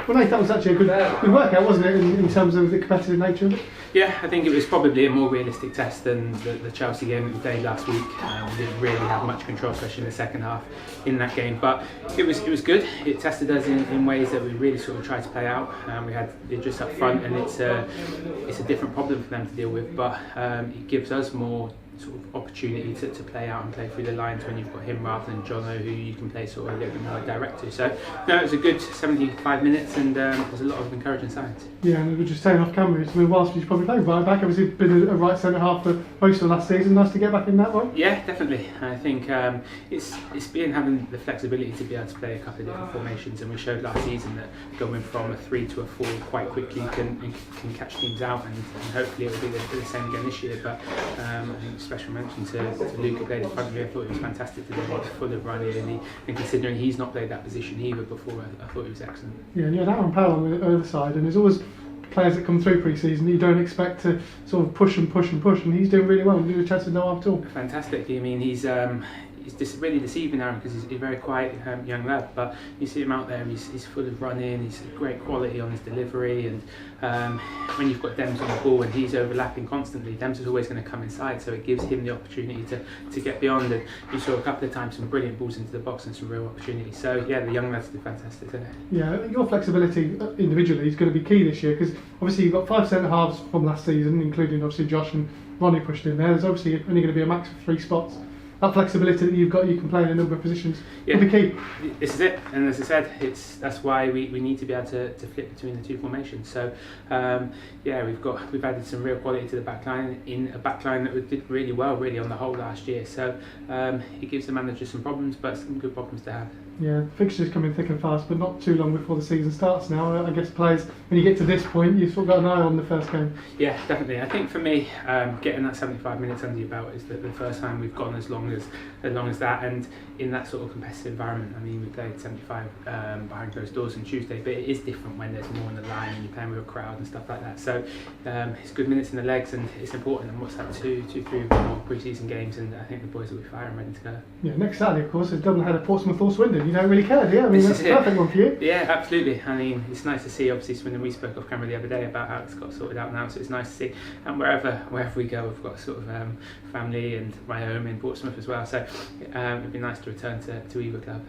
Well, Nate, that was actually a good workout, wasn't it, in terms of the competitive nature of it? Yeah, I think it was probably a more realistic test than the Chelsea game that we played last week. We didn't really have much control, especially in the second half in that game. But it was good. It tested us in ways that we really sort of tried to play out. We had it just up front, and it's a different problem for them to deal with. But it gives us more sort of opportunity to play out and play through the lines when you've got him rather than Jono, who you can play sort of a little bit more direct to. So no, it was a good 75 minutes, and there's a lot of encouraging signs. Yeah, and we were just saying off camera, it's been whilst you've probably played right back. Obviously been a right centre half for most of last season. Nice to get back in that one. Yeah, definitely. I think it's been having the flexibility to be able to play a couple of different formations, and we showed last season that going from a 3 to a 4 quite quickly can catch teams out, and hopefully it will be the same again this year. But I think special mention to Luke, who played in front of me. I thought he was fantastic today. He was full of running, and considering he's not played that position either before, I thought he was excellent. Yeah, and you had Aaron Powell on the other side, and there's always players that come through pre-season that you don't expect to sort of push, and he's doing really well. There's a chance of no harm at all. Fantastic. I mean, he's really deceiving Aaron, because he's a very quiet young lad, but you see him out there, he's full of running, he's great quality on his delivery, and when you've got Dems on the ball and he's overlapping constantly, Dems is always going to come inside, so it gives him the opportunity to get beyond, and you saw a couple of times some brilliant balls into the box and some real opportunities. So yeah, the young lads did fantastic today. Yeah, your flexibility individually is going to be key this year, because obviously you've got 5 centre halves from last season, including obviously Josh and Ronnie pushed in there. There's obviously only going to be a max of 3 spots. That flexibility that you've got, you can play in a number of positions. Yeah, will be key. This is it, and as I said, that's why we need to be able to flip between the two formations. So yeah, we've added some real quality to the back line, in a back line that did really well really on the whole last year. So it gives the manager some problems, but some good problems to have. Yeah, fixtures coming thick and fast, but not too long before the season starts now. I guess players, when you get to this point, you've sort of got an eye on the first game. Yeah, definitely. I think for me, getting that 75 minutes under your belt is the first time we've gone as long as that, and in that sort of competitive environment. I mean, we played 75 behind closed doors on Tuesday, but it is different when there's more on the line and you're playing with a crowd and stuff like that. So it's good minutes in the legs, and it's important. And what's that, 2-3 more pre-season games, and I think the boys will be firing ready to go. Yeah, next Saturday, of course, is Doubleheader Portsmouth or Swindon. You don't really care, do you? I mean, that's a perfect one for you. Yeah, absolutely. I mean, it's nice to see. Obviously, Swindon, we spoke off camera the other day about how it's got sorted out now, so it's nice to see. And wherever we go, we've got sort of family and my home in Portsmouth as well. So it'd be nice to return to either club.